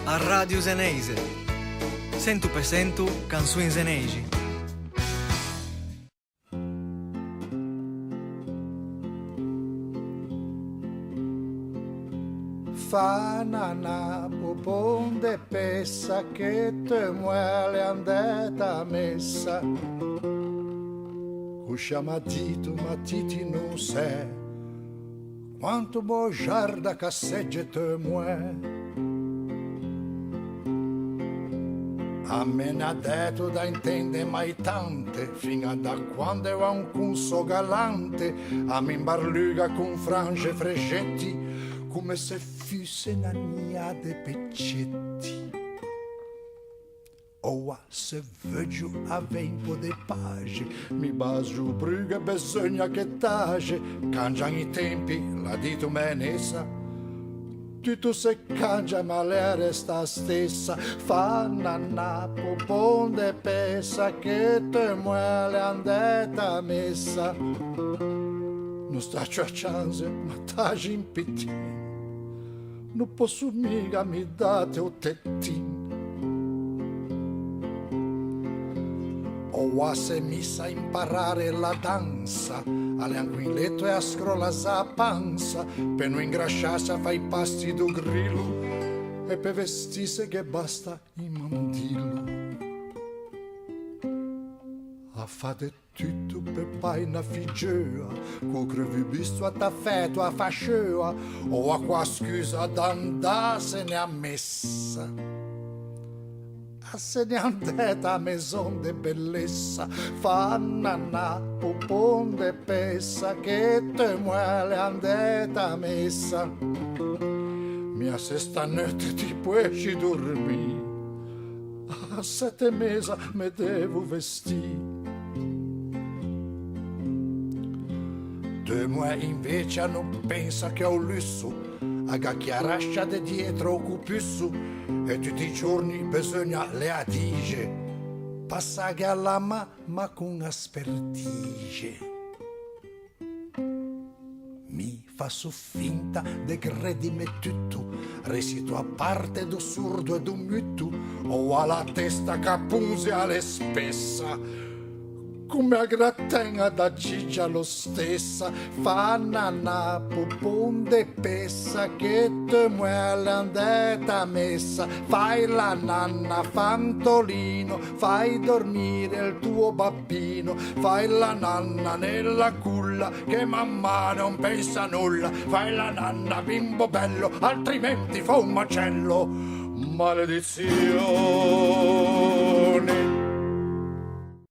a Radio Zeneise. 100% canzoni zeneisi. Fanana puponde pessa che te muele andata a messa. Cuscia matiti non sai quanto bugiarda cassegge te muore. A me n'ha detto da intende mai tante, fino a da quando era un cunso galante, a me imbarluga con frange frescetti, come se fosse una nia de peccetti. Ora se veggio a vempo de page, mi baso brughe bisogna che tage, cangiano i tempi, la dito me nessa. Tutto se cangia ma lei resta stessa. Fanna poponde pesa che te muele andata a messa. Non sta a chance ma tagi in pitti. Non posso mica mi date o tettin. O se mi sa imparare la danza, alle anguilletto e a scrollasa a panza, per non ingrasciarsi a fare i pasti do grillo e per vestirsi che basta il mandillo. A fate tutto per poi una figgioa, co crevi visto a taffetto a fascioa, o a qua scusa d'andarsene a messa. Se ne andata a maison de bellezza, fanna puponde pesa che te muele andata a messa. Mia sesta notte ti puoi dormire, a 7 mesi me devo vestire. Te muore invece non pensa che ho lusso, a gacchiarascia de dietro occupissu, e tutti i giorni bisogna le adige, passare alla ma con aspertige. Mi fa su finta de credime tutto, resito a parte do surdo e do muto, o alla testa capunziale spessa, come a grattenga da ciccia lo stessa. Fanna poponde pessa che te muele andata a messa. Fai la nanna fantolino, fai dormire il tuo bambino, fai la nanna nella culla che mamma non pensa nulla, fai la nanna bimbo bello altrimenti fa un macello. Maledizione.